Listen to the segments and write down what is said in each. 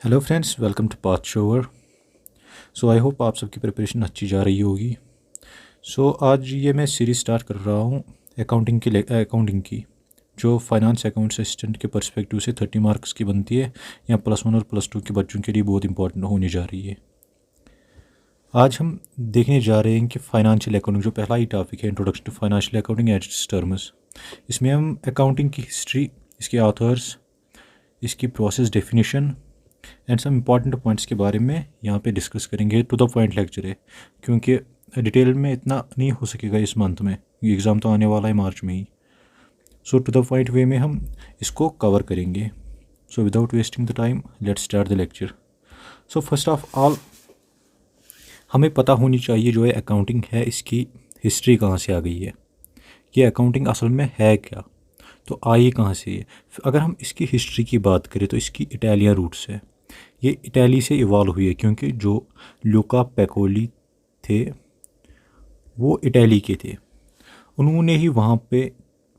Hello friends, welcome to Path Shower. I hope आप सबकी preparation अच्छी जा रही होगी। आज ये मैं सीरीज़ स्टार्ट कर रहा हूँ अकाउंटिंग की जो फाइनेंस अकाउंट्स असिस्टेंट के पर्सपेक्टिव से 30 मार्क्स की बनती है या +1 और +2 के बच्चों के लिए बहुत इंपॉर्टेंट होने जा रही है। आज हम देखने जा रहे हैं कि फाइनेंशियल अकाउंटिंग जो पहला ही टॉपिक है, introduction to financial accounting and its terms. इसमें हम अकाउंटिंग की हिस्ट्री, इसके ऑथर्स, इसकी process definition and some important points के बारे में यहाँ पे डिस्कस करेंगे। टू द पॉइंट लेक्चर है क्योंकि डिटेल में इतना नहीं हो सकेगा इस मंथ में, ये एग्ज़ाम तो आने वाला है मार्च में ही। टू द पॉइंट वे में हम इसको कवर करेंगे। Without wasting the time let's start the lecture. First of all हमें पता होनी चाहिए जो ये अकाउंटिंग है इसकी हिस्ट्री कहाँ से आ गई है, ये अकाउंटिंग असल में है क्या, तो आई कहाँ से है। अगर हम इसकी हिस्ट्री की बात करें तो इसकी इटालियन रूट्स है। ये इटाली से इवॉल्व हुई है क्योंकि जो लुका पैकोली थे वो इटाली के थे। उन्होंने ही वहाँ पे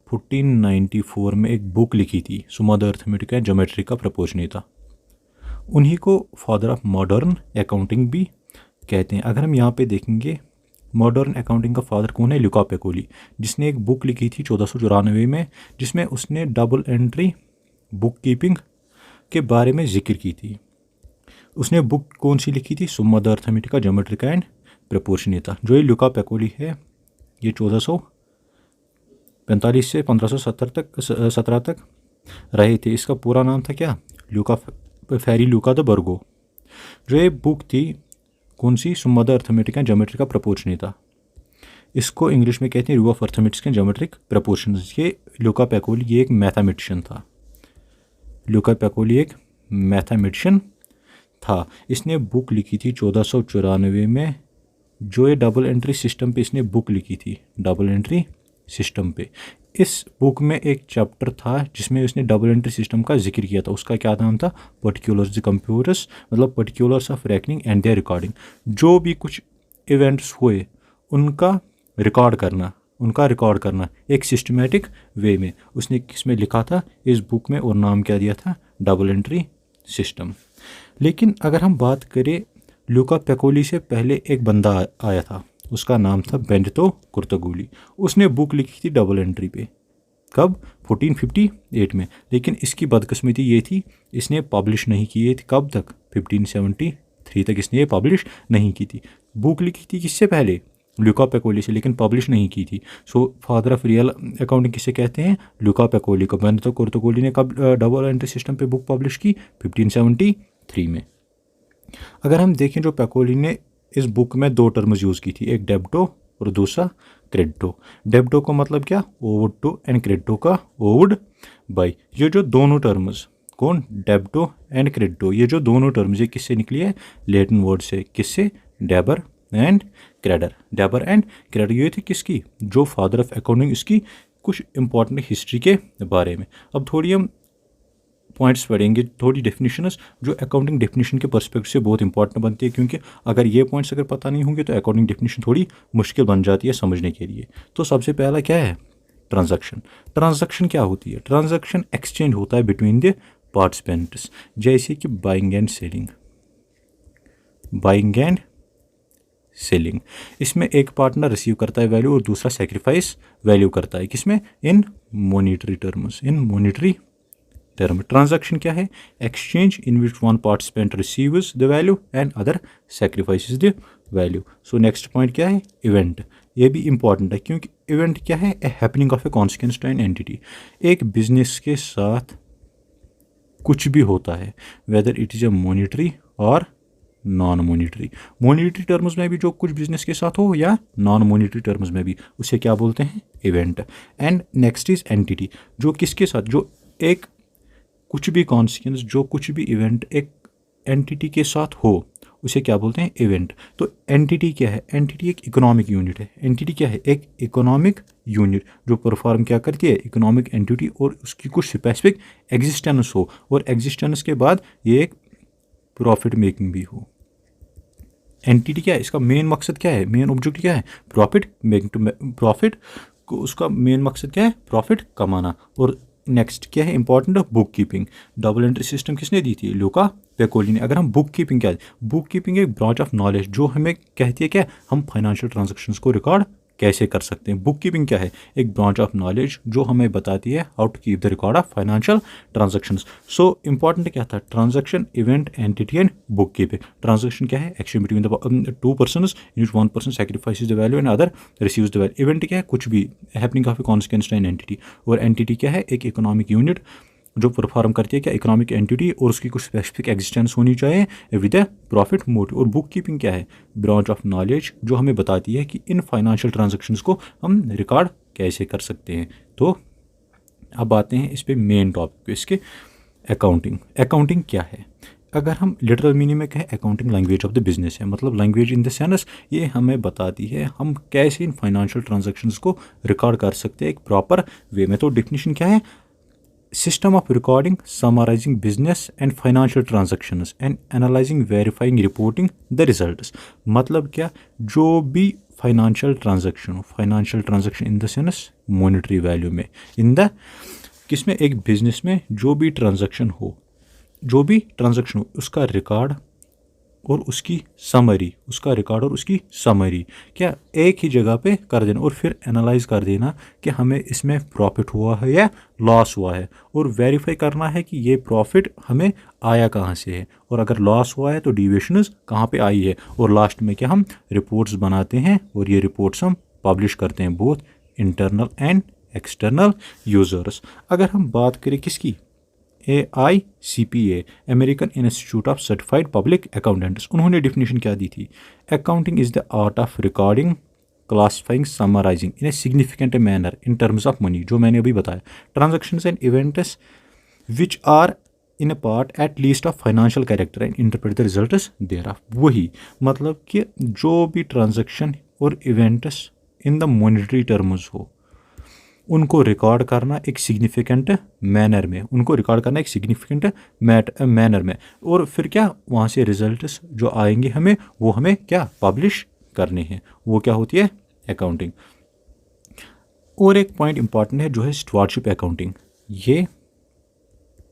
1494 में एक बुक लिखी थी, सुमा द अर्थमेटिका एंड ज्योमेट्री का प्रपोर्शनेता। उन्हीं को फादर ऑफ मॉडर्न अकाउंटिंग भी कहते हैं। अगर हम यहाँ पे देखेंगे मॉडर्न अकाउंटिंग का फादर कौन है, लुका पैकोली, जिसने एक बुक लिखी थी 1494 में, जिसमें उसने डबल एंट्री बुक कीपिंग के बारे में जिक्र की थी। उसने बुक कौन सी लिखी थी, सुम्मा द अर्थमेटिका ज्योमेट्रिका एंड प्रपोर्शनेता। जो ये लुका पैकोली है ये 1445 से 1517 तक रहे थे। इसका पूरा नाम था क्या, लुका फेरी लुका द बर्गो। जो ये बुक थी कौन सी, सुम्मा द अर्थमेटिका एंड ज्योमेट्रिका प्रपोर्शनेता, इसको इंग्लिश में कहते हैं review of arithmetics and geometric proportions. ये लुका पैकोली ये एक मैथमेटिशियन था। लुका पैकोली एक मैथमेटिशियन था। इसने बुक लिखी थी 1494 में। जो ये डबल एंट्री सिस्टम पे इसने बुक लिखी थी, डबल एंट्री सिस्टम पे। इस बुक में एक चैप्टर था जिसमें उसने डबल एंट्री सिस्टम का जिक्र किया था। उसका क्या नाम था, पर्टिकुलर्स द कंप्यूटर्स, मतलब particulars of reckoning and their recording. जो भी कुछ इवेंट्स हुए उनका रिकॉर्ड करना एक सिस्टमेटिक वे में उसने किसमें लिखा था, इस बुक में, और नाम क्या दिया था, डबल एंट्री सिस्टम। लेकिन अगर हम बात करें, लुका पैकोली से पहले एक बंदा आया था, उसका नाम था बेनेटो कुर्तगुली। उसने बुक लिखी थी डबल एंट्री पे, कब, 1458 में। लेकिन इसकी बदकिस्मती ये थी इसने पब्लिश नहीं किए थे। कब तक, 1573 तक इसने ये पब्लिश नहीं की थी। बुक लिखी थी किससे पहले, लुका पैकोली से, लेकिन पब्लिश नहीं की थी। फादर ऑफ रियल अकाउंटिंग किसे कहते हैं, लुका पैकोली को। बेनेटो कुर्तगुली ने कब डबल एंट्री सिस्टम पे बुक पब्लिश की, 1573 में। अगर हम देखें, जो पैकोली ने इस बुक में 2 टर्म्स यूज़ की थी, एक डेब्टो और दूसरा क्रेडिटो। डेब्टो का मतलब क्या, ओवड टू, एंड क्रेडिटो का ओवड बाई। ये जो दोनों टर्म्स, कौन, डेब्टो एंड क्रेडिटो, ये जो दोनों टर्म्स ये किससे निकली है, लैटिन वर्ड से। किससे, डेबर एंड क्रेडर। डेबर एंड क्रेडर ये थी किसकी, जो फादर ऑफ अकाउंटिंग। इसकी कुछ इंपॉर्टेंट हिस्ट्री के बारे में अब थोड़ी हम पॉइंट्स पढ़ेंगे, थोड़ी डेफिनेशंस जो अकाउंटिंग डेफिनेशन के पर्सपेक्टिव से बहुत इंपॉर्टेंट बनती है, क्योंकि अगर ये पॉइंट्स अगर पता नहीं होंगे तो अकाउंटिंग डेफिनेशन थोड़ी मुश्किल बन जाती है समझने के लिए। तो सबसे पहला क्या है, ट्रांजैक्शन। ट्रांजैक्शन क्या होती है, ट्रांजैक्शन एक्सचेंज होता है बिटवीन द पार्टिसिपेंट्स, जैसे कि buying and selling. Buying and selling, इसमें एक पार्टनर रिसीव करता है वैल्यू और दूसरा सेक्रीफाइस वैल्यू करता है। किसमें, इन मॉनिटरी टर्म्स, इन मॉनिटरी टर्म। ट्रांजैक्शन क्या है, exchange in which one participant receives the value and other sacrifices the value. Next point क्या है, इवेंट। ये भी इंपॉर्टेंट है क्योंकि इवेंट क्या है, a happening of a consequence to an entity. एक बिजनेस के साथ कुछ भी होता है, whether it is a monetary और नॉन मॉनिटरी। मॉनिटरी टर्म्स में भी जो कुछ बिजनेस के साथ हो या नॉन मॉनिटरी टर्म्स में भी, उसे क्या बोलते हैं, event. And next is entity, जो किसके साथ, जो एक कुछ भी कॉन्सिक्वेंस, जो कुछ भी इवेंट एक एंटिटी के साथ हो, उसे क्या बोलते हैं, इवेंट। तो एंटिटी क्या है, एंटिटी एक इकोनॉमिक यूनिट है। एंटिटी क्या है, एक इकोनॉमिक यूनिट जो परफॉर्म क्या करती है, इकोनॉमिक एंटिटी, और उसकी कुछ स्पेसिफिक एग्जिस्टेंस हो, और एग्जिस्टेंस के बाद ये एक प्रॉफिट मेकिंग भी हो। एंटिटी क्या है, इसका मेन मकसद क्या है, मेन ऑब्जेक्ट क्या है, प्रॉफिट मेकिंग। टू प्रॉफिट को उसका मेन मकसद क्या है, प्रॉफिट कमाना। और नेक्स्ट क्या है important, book keeping. Double entry system किसने दी थी, लूका पैकोली ने। अगर हम बुक कीपिंग क्या है, बुक कीपिंग एक ब्रांच ऑफ नॉलेज जो हमें कहती है क्या हम फाइनेंशियल ट्रांजेक्शन्स को रिकॉर्ड कैसे कर सकते हैं। बुक कीपिंग क्या है, एक ब्रांच ऑफ नॉलेज जो हमें बताती है how to keep the record of financial transactions. So important क्या था, transaction, event, entity and book keeping. Transaction क्या है, action between the two persons in which one person sacrifices the value and other receives the value. Event क्या है, कुछ भी happening of a consequence in entity. और entity क्या है, एक इकोनॉमिक यूनिट जो परफॉर्म करती है क्या इकोनॉमिक एंटिटी, और उसकी कुछ स्पेसिफिक एग्जिस्टेंस होनी चाहिए विद ए प्रॉफिट मोटिव। और बुक कीपिंग क्या है, ब्रांच ऑफ नॉलेज जो हमें बताती है कि इन फाइनेंशियल ट्रांजैक्शंस को हम रिकॉर्ड कैसे कर सकते हैं। तो अब आते हैं इस पे मेन टॉपिक पे, इसके अकाउंटिंग। अकाउंटिंग क्या है, अगर हम लिटरल मीनिंग में कहें, accounting language of the business है। मतलब लैंग्वेज इन द सेंस ये हमें बताती है हम कैसे इन फाइनेंशियल ट्रांजैक्शंस को रिकॉर्ड कर सकते हैं एक प्रॉपर वे में। तो डिफिनीशन क्या है, system of recording, summarizing business and financial transactions and analyzing, verifying, reporting the results। मतलब क्या, जो भी financial transaction in the sense monetary value में, इन द किस में, एक बिजनेस में जो भी ट्रांजैक्शन हो उसका रिकॉर्ड और उसकी समरी, क्या एक ही जगह पे कर देना, और फिर एनालाइज कर देना कि हमें इसमें प्रॉफिट हुआ है या लॉस हुआ है, और वेरीफाई करना है कि ये प्रॉफिट हमें आया कहाँ से है, और अगर लॉस हुआ है तो डिविएशंस कहाँ पे आई है। और लास्ट में क्या, हम रिपोर्ट्स बनाते हैं और ये रिपोर्ट्स हम पब्लिश करते हैं both internal and external users. अगर हम बात करें किसकी, AICPA, American Institute of Certified Public Accountants, उन्होंने डिफिनीशन क्या दी थी, accounting is the art of recording, classifying, summarising in a significant manner in terms of money, जो मैंने अभी बताया, transactions and events which are in a part at least of financial character and interpret the results thereof. वही मतलब कि जो भी transaction और events in the monetary terms हो उनको रिकॉर्ड करना एक सिग्निफिकेंट मैनर में, और फिर क्या वहाँ से रिजल्ट्स जो आएंगे वो हमें क्या पब्लिश करने हैं, वो क्या होती है अकाउंटिंग। और एक पॉइंट इंपॉर्टेंट है जो है स्टुअर्डशिप अकाउंटिंग, ये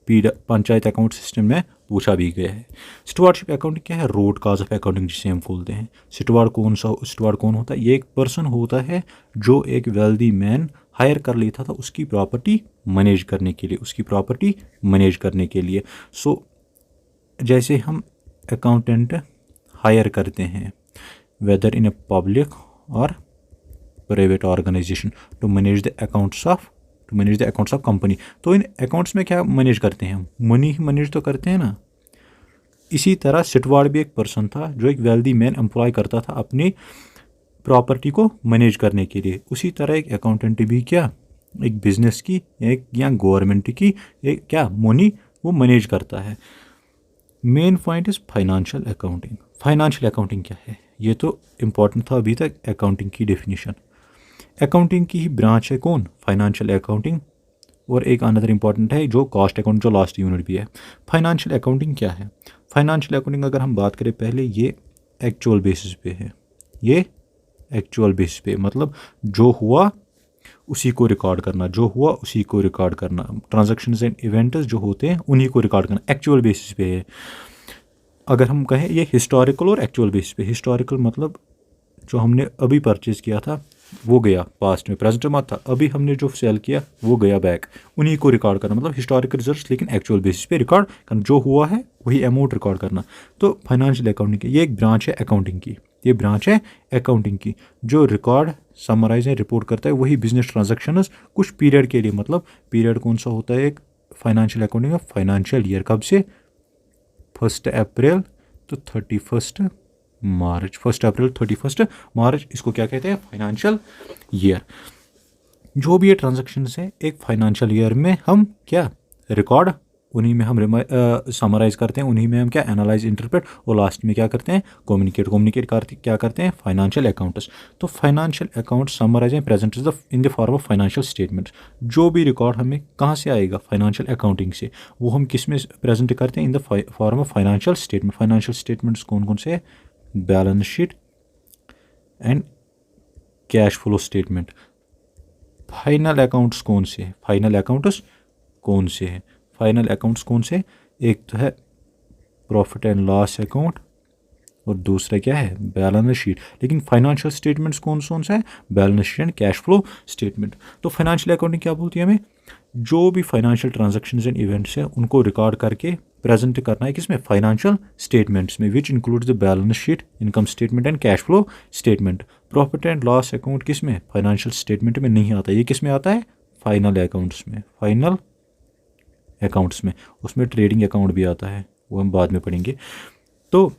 पंचायत अकाउंट सिस्टम में पूछा भी गया है। स्टुअर्डशिप अकाउंटिंग क्या है, रूट काज ऑफ अकाउंटिंग जिसे हम बोलते हैं। स्टुअर्ड कौन होता है, ये एक पर्सन होता है जो एक वेल्दी मैन हायर कर लेता था उसकी प्रॉपर्टी मैनेज करने के लिए। सो जैसे हम अकाउंटेंट हायर करते हैं whether in a public or private organisation to manage the accounts of company, तो इन अकाउंट्स में क्या मैनेज करते हैं, मनी ही मैनेज तो करते हैं ना। इसी तरह स्टुअर्ड भी एक पर्सन था जो एक वेल्दी मैन एम्प्लॉय करता था अपनी प्रॉपर्टी को मैनेज करने के लिए। उसी तरह एक अकाउंटेंट भी क्या एक बिजनेस की एक या गवर्नमेंट की एक क्या मनी वो मैनेज करता है। Main point is financial accounting क्या है, ये तो इम्पोर्टेंट था अभी तक अकाउंटिंग की डेफिनेशन। अकाउंटिंग की ही ब्रांच है कौन, फाइनेंशियल अकाउंटिंग। और एक अनदर इंपॉर्टेंट है जो कॉस्ट अकाउंट, जो लास्ट यूनिट भी है। फाइनेंशियल अकाउंटिंग क्या है, फाइनेंशियल अकाउंटिंग अगर हम बात करें पहले ये एक्चुअल बेसिस पे, मतलब जो हुआ उसी को रिकॉर्ड करना, ट्रांजैक्शंस एंड इवेंट्स जो होते हैं उन्हीं को रिकॉर्ड करना, एक्चुअल बेसिस पे है। अगर हम कहें ये हिस्टोरिकल और एक्चुअल बेसिस पे, हिस्टोरिकल मतलब जो हमने अभी परचेज किया था वो गया पास्ट में, प्रेजेंट में था, अभी हमने जो सेल किया वो गया बैक, उन्हीं को रिकॉर्ड करना, मतलब हिस्टोरिकल रिजल्ट्स लेकिन एक्चुअल बेसिस पे रिकॉर्ड करना, जो हुआ है वही अमाउंट रिकॉर्ड करना। तो फाइनेंशियल अकाउंटिंग ये एक ब्रांच है अकाउंटिंग की, जो रिकॉर्ड, समराइज एंड रिपोर्ट करता है वही बिजनेस ट्रांजैक्शंस कुछ पीरियड के लिए। मतलब पीरियड कौन सा होता है एक फाइनेंशियल अकाउंटिंग का, फाइनेंशियल ईयर कब से 1 अप्रैल तो 31 मार्च, 1 अप्रैल 31 मार्च, इसको क्या कहते हैं फाइनेंशियल ईयर। जो भी ये ट्रांजैक्शंस है एक फाइनेंशियल ईयर में हम क्या रिकॉर्ड, उन्हीं में हम समराइज करते हैं, उन्हीं में हम क्या एनालाइज, इंटरप्रेट और लास्ट में क्या करते हैं कम्युनिकेट क्या करते हैं फाइनेंशियल अकाउंट्स। तो financial account summarise and present in the form of financial statements. जो भी रिकॉर्ड हमें कहाँ से आएगा, फाइनेंशियल अकाउंटिंग से, वो हम किस में प्रेजेंट करते हैं इन the form of financial statement. Financial statements कौन से है, balance sheet and cash flow statement. Final accounts कौन से, फाइनल अकाउंट्स कौन से हैं, फाइनल अकाउंट्स कौन से, एक तो है प्रॉफिट एंड लॉस अकाउंट और दूसरा क्या है बैलेंस शीट। लेकिन फाइनेंशियल स्टेटमेंट्स कौन सा है, balance sheet and cash flow statement. तो फाइनेंशियल अकाउंटिंग क्या बोलती है हमें, जो भी फाइनेंशियल ट्रांजैक्शंस एंड इवेंट्स हैं उनको रिकॉर्ड करके प्रेजेंट करना है किसमें, फाइनेंशियल स्टेटमेंट्स में, which includes the balance sheet, income statement and cash flow statement. Profit and loss account किसमें, फाइनेंशियल स्टेटमेंट में नहीं आता, ये किसमें आता है, फाइनल अकाउंट्स में, फाइनल अकाउंट्स में। उसमें ट्रेडिंग अकाउंट भी आता है, वो हम बाद में पढ़ेंगे। तो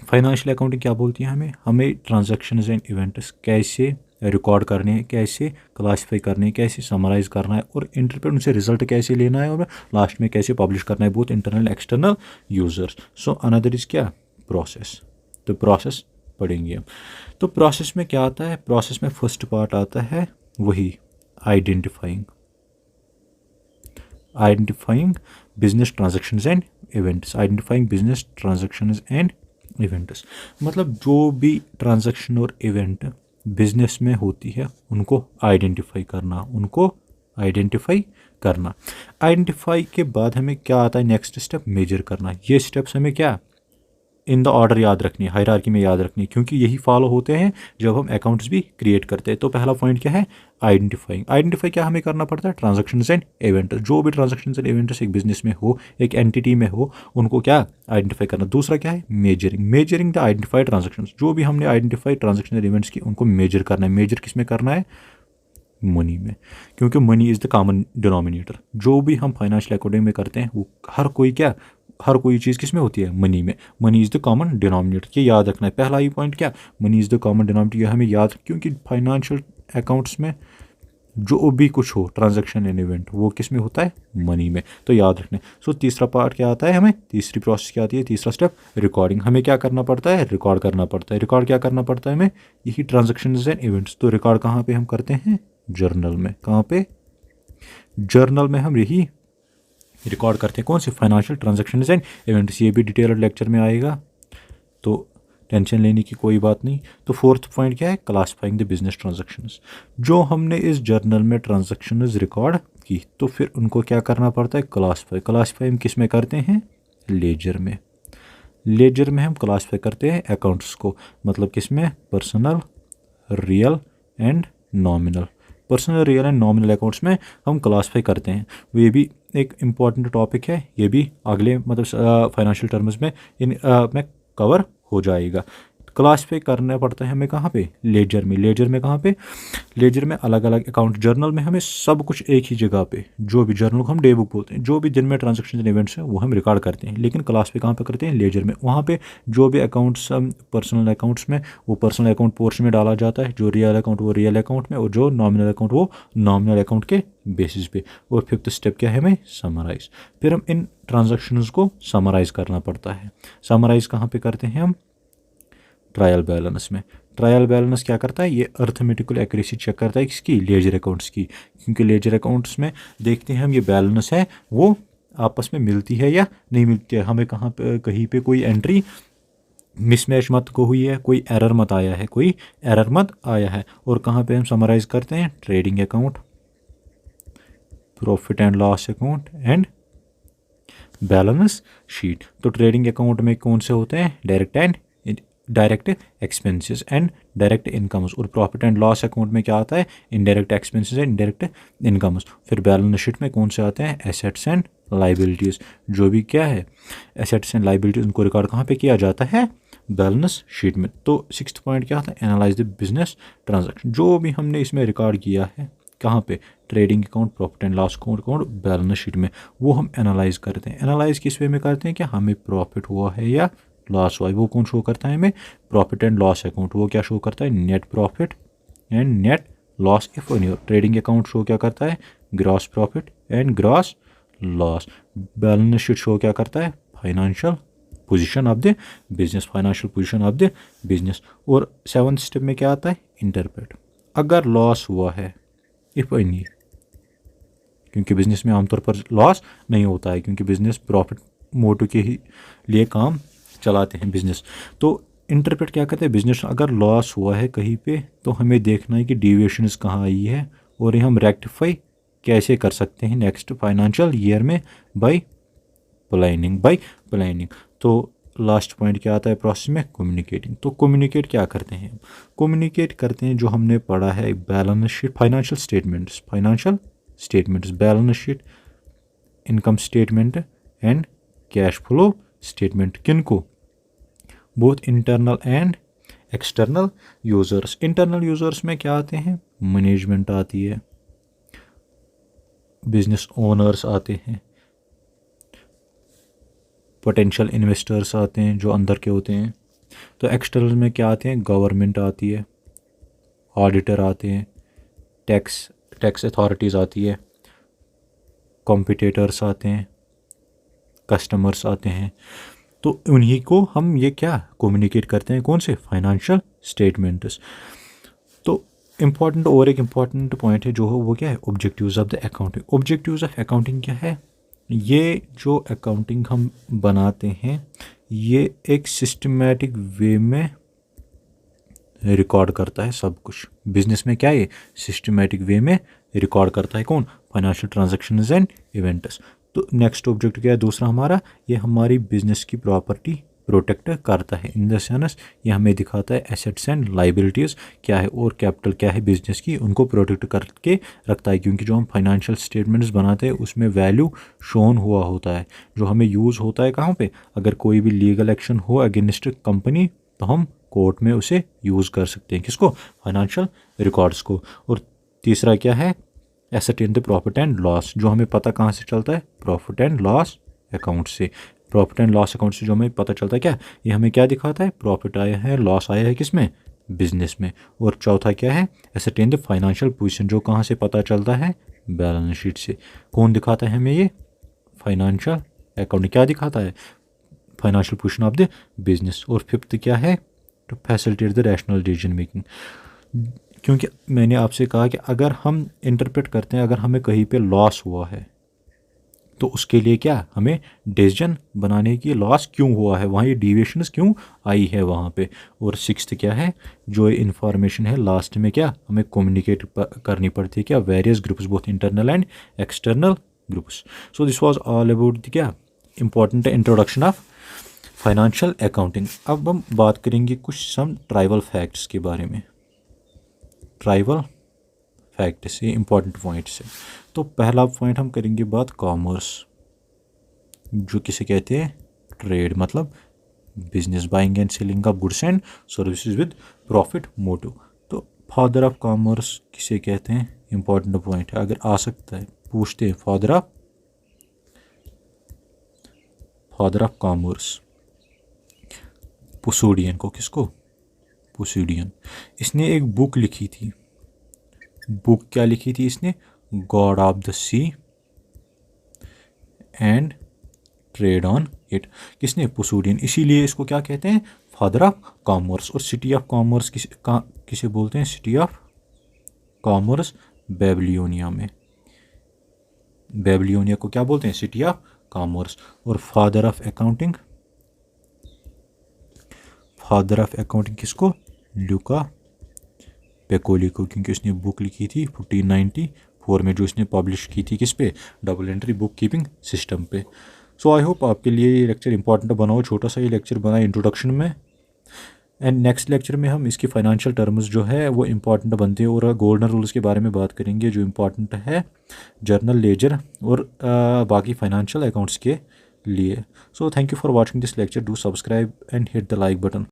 फाइनेंशियल अकाउंटिंग क्या बोलती है हमें ट्रांजैक्शंस एंड इवेंट्स कैसे रिकॉर्ड करने हैं, कैसे क्लासीफाई करने हैं, कैसे समराइज करना है और इंटरप्रेट उनसे रिजल्ट कैसे लेना है और लास्ट में कैसे पब्लिश करना है, both internal external users. So another is क्या, प्रोसेस। तो प्रोसेस पढ़ेंगे हम। तो प्रोसेस में क्या आता है, प्रोसेस में फर्स्ट पार्ट आता है वही identifying business transactions and events, identifying business transactions and events. मतलब जो भी ट्रांजैक्शन और इवेंट बिजनेस में होती है उनको आइडेंटिफाई करना। आइडेंटिफाई के बाद हमें क्या आता है, नेक्स्ट स्टेप मेजर करना। ये स्टेप्स हमें क्या इन द ऑर्डर याद रखनी है, हायरार्की में याद रखनी है, क्योंकि यही फॉलो होते हैं जब हम अकाउंट्स भी क्रिएट करते हैं। तो पहला पॉइंट क्या है, आइडेंटिफाई क्या हमें करना पड़ता है, ट्रांजैक्शंस एंड इवेंट्स। जो भी ट्रांजैक्शंस एंड इवेंट्स एक बिजनेस में हो, एक एंटिटी में हो, उनको क्या आइडेंटिफाई करना। दूसरा क्या है, मेजरिंग द आइडेंटिफाइड ट्रांजैक्शंस। जो भी हमने आइडेंटिफाइड ट्रांजैक्शन एंड इवेंट्स की उनको मेजर करना है। मेजर किस में करना है, मनी में, क्योंकि money is the common denominator. जो भी हम फाइनेंशियल अकाउंटिंग में करते हैं वो हर कोई चीज़ किस में होती है, मनी में। Money is the common denominator, ये याद रखना है। पहला ही पॉइंट क्या, money is the common denominator, ये हमें याद, क्योंकि फाइनेंशियल अकाउंट्स में जो भी कुछ हो ट्रांजैक्शन एंड इवेंट वो किस में होता है, मनी में। तो याद रखना है। सो तीसरा पार्ट क्या आता है हमें, तीसरी प्रोसेस क्या आती है, तीसरा स्टेप रिकॉर्डिंग। हमें क्या करना पड़ता है, रिकॉर्ड करना पड़ता है। रिकॉर्ड क्या करना पड़ता है हमें, यही ट्रांजैक्शन एंड इवेंट्स। तो रिकॉर्ड कहाँ पे हम करते हैं, जर्नल में। कहाँ पे, जर्नल में हम यही रिकॉर्ड करते हैं। कौन से, फाइनेंशियल ट्रांजैक्शंस एंड इवेंट्स। ये भी डिटेल्ड लेक्चर में आएगा, तो टेंशन लेने की कोई बात नहीं। तो फोर्थ पॉइंट क्या है, क्लासिफाइंग द बिजनेस ट्रांजैक्शंस। जो हमने इस जर्नल में ट्रांजैक्शंस रिकॉर्ड की तो फिर उनको क्या करना पड़ता है, क्लासिफाई हम किस में करते हैं, लेजर में। लेजर में हम क्लासिफाई करते हैं अकाउंट्स को, मतलब किस में, personal, real and nominal. Personal, real and nominal accounts में हम क्लासिफाई करते हैं। ये भी एक इम्पॉर्टेंट टॉपिक है, ये भी अगले मतलब फाइनेंशियल टर्म्स में में कवर हो जाएगा। क्लासिफाई करना पड़ता है हमें कहाँ पे, लेजर में। लेजर में कहाँ पे, लेजर में अलग अलग अकाउंट। जर्नल में हमें सब कुछ एक ही जगह पे, जो भी जर्नल को हम डे बुक बोलते हैं, जो भी जिनमें ट्रांजैक्शन इवेंट्स हैं वो हम रिकॉर्ड करते हैं। लेकिन क्लासिफाई कहाँ पे करते हैं, लेजर में। वहाँ पे जो भी अकाउंट्स पर्सनल अकाउंट्स में वो पर्सनल अकाउंट पोर्शन में डाला जाता है, जो रियल अकाउंट वो रियल अकाउंट में, और जो नॉमिनल अकाउंट वो नॉमिनल अकाउंट के बेसिस पे। और फिफ्थ स्टेप क्या है हमें, समराइज। फिर हम इन ट्रांजैक्शंस को समराइज करना पड़ता है। समराइज कहाँ पे करते हैं हम, ट्रायल बैलेंस में। ट्रायल बैलेंस क्या करता है, ये अर्थमेटिकल एक्यूरेसी चेक करता है किसकी, लेजर अकाउंट्स की। क्योंकि लेजर अकाउंट्स में देखते हैं हम ये बैलेंस है वो आपस में मिलती है या नहीं मिलती है। हमें कहाँ पे कहीं पे कोई एंट्री मिसमैच मत को हुई है, कोई एरर मत आया है। और कहाँ पे हम समराइज करते हैं, trading account, profit and loss account and balance sheet. तो ट्रेडिंग अकाउंट में कौन से होते हैं, direct expenses and direct incomes. और प्रॉफिट एंड लॉस अकाउंट में क्या आता है, indirect expenses and direct incomes. फिर बैलेंस शीट में कौन से आते हैं, एसेट्स एंड लाइबिलिटीज़। जो भी क्या है एसेट्स एंड लाइबिलिटीज़ उनको रिकॉर्ड कहाँ पे किया जाता है, बैलेंस शीट में। तो सिक्स्थ पॉइंट क्या था, एनालाइज द बिजनेस ट्रांजैक्शन। जो भी हमने इसमें रिकॉर्ड किया है कहाँ पे, trading account, profit and loss account, balance sheet में, वो हम एनालाइज करते हैं। एनालाइज किस वे में करते हैं, क्या हमें प्रॉफिट हुआ है या लॉस हुआ है, वो कौन शो करता है हमें, प्रॉफिट एंड लॉस अकाउंट। वो क्या शो करता है, net profit and net loss if any. Trading account show क्या करता है, gross profit and gross loss. Balance sheet show क्या करता है, financial position of the business, financial position of the business. और सेवन्थ स्टेप में क्या आता है, इंटरप्रेट। अगर लॉस हुआ है इफ एनी, क्योंकि बिजनेस में आमतौर पर लॉस नहीं होता है, क्योंकि बिजनेस प्रॉफिट मोटिव के ही लिए काम चलाते हैं बिजनेस। तो इंटरप्रेट क्या करते हैं, बिजनेस अगर लॉस हुआ है कहीं पे तो हमें देखना है कि डिविएशंस कहाँ आई है और ये हम रेक्टिफाई कैसे कर सकते हैं नेक्स्ट फाइनेंशियल ईयर में? Bye planning. तो लास्ट पॉइंट क्या आता है प्रोसेस में? कम्युनिकेटिंग। तो कम्युनिकेट क्या करते हैं? कम्युनिकेट करते हैं जो हमने पढ़ा है balance sheet, financial statements, balance sheet, income statement and cash flow statement. किनको? Both internal and external users. Internal users में क्या आते हैं? मैनेजमेंट आती है, बिजनेस ओनर्स आते हैं, पोटेंशियल इन्वेस्टर्स आते हैं जो अंदर के होते हैं। तो एक्सटर्नल में क्या आते हैं? गवर्नमेंट आती है, ऑडिटर आते हैं, टैक्स अथॉरिटीज़ आती है, कॉम्पिटिटर्स आते हैं, कस्टमर्स आते हैं। तो उन्हीं को हम ये क्या कम्युनिकेट करते हैं? कौन से? Financial statements. तो इम्पॉर्टेंट और एक इम्पॉर्टेंट पॉइंट है जो हो वो क्या है? Objectives of the accounting. Objectives of accounting क्या है? ये जो अकाउंटिंग हम बनाते हैं ये एक सिस्टमेटिक वे में रिकॉर्ड करता है सब कुछ। बिजनेस में क्या है? सिस्टमेटिक वे में रिकॉर्ड करता है कौन? Financial transactions and events. तो नेक्स्ट ऑब्जेक्ट क्या है दूसरा हमारा? ये हमारी बिजनेस की प्रॉपर्टी प्रोटेक्ट करता है। इन द सेंस ये हमें दिखाता है एसेट्स एंड लाइबिलिटीज़ क्या है और कैपिटल क्या है बिजनेस की, उनको प्रोटेक्ट करके रखता है। क्योंकि जो हम फाइनेंशियल स्टेटमेंट्स बनाते हैं उसमें वैल्यू शोन हुआ होता है जो हमें यूज़ होता है कहाँ पे? अगर कोई भी लीगल एक्शन हो अगेंस्ट कंपनी तो हम कोर्ट में उसे यूज़ कर सकते हैं। किसको? फाइनेंशियल रिकॉर्ड्स को। और तीसरा क्या है? एसेर्टेन द प्रॉफिट एंड लॉस, जो हमें पता कहाँ से चलता है? प्रॉफिट एंड लॉस अकाउंट से। प्रॉफिट एंड लॉस अकाउंट से जो हमें पता चलता है क्या? ये हमें क्या दिखाता है? प्रॉफिट आया है, लॉस आया है किस में? बिजनेस में। और चौथा क्या है? एसेर्टेन द फाइनेंशियल पोजीशन, जो कहाँ से पता चलता है? बैलेंस शीट से। कौन दिखाता है हमें ये? Financial account. क्या दिखाता है? Financial position of the business. और फिफ्थ क्या है? To facilitate the rational decision making. क्योंकि मैंने आपसे कहा कि अगर हम इंटरप्रेट करते हैं अगर हमें कहीं पे लॉस हुआ है तो उसके लिए क्या हमें डिसीजन बनाने की, लॉस क्यों हुआ है, वहाँ ये डिविएशंस क्यों आई है वहाँ पे। और सिक्स्थ क्या है? जो इन्फॉर्मेशन है लास्ट में क्या हमें कम्युनिकेट करनी पड़ती है क्या? Various groups, both internal and external groups. So this was all about the क्या important introduction of financial accounting. अब हम बात करेंगे कुछ सम ट्राइबल फैक्ट्स के बारे में। ट्राइबल फैक्ट्स, ये इंपॉर्टेंट पॉइंट्स है। तो पहला पॉइंट हम करेंगे बात कॉमर्स, जो किसे कहते हैं? ट्रेड, मतलब business, buying and selling of goods and services with profit motive. तो फादर ऑफ कॉमर्स किसे कहते हैं? इंपॉर्टेंट पॉइंट है, अगर आ सकता है पूछते हैं। फादर ऑफ कॉमर्स पुसूडियन को। किसको? पुसूडियन। इसने एक बुक लिखी थी। बुक क्या लिखी थी इसने? God of the sea and trade on it. किसने? पुसूडियन। इसीलिए इसको क्या कहते हैं? Father of commerce. और सिटी ऑफ कॉमर्स किसे बोलते हैं? सिटी ऑफ कॉमर्स बेबीलोनिया में। बेबीलोनिया को क्या बोलते हैं? City of commerce. और फादर ऑफ अकाउंटिंग किसको? ल्यूका पेकोली को, क्योंकि उसने बुक लिखी थी 1594 में, जो इसने पब्लिश की थी किस पे? Double entry book keeping system पे। सो आई होप आपके लिए ये लेक्चर इंपॉर्टेंट बना हो। छोटा सा ये लेक्चर बना इंट्रोडक्शन में। एंड नेक्स्ट लेक्चर में हम इसकी फाइनेंशियल टर्म्स जो है वो इंपॉर्टेंट बनते हैं और गोल्डन रूल्स के बारे में बात करेंगे जो इंपॉर्टेंट है जर्नल लेजर और बाकी फाइनेंशियल अकाउंट्स के लिए। So thank you for watching this lecture. Do subscribe and hit the like button.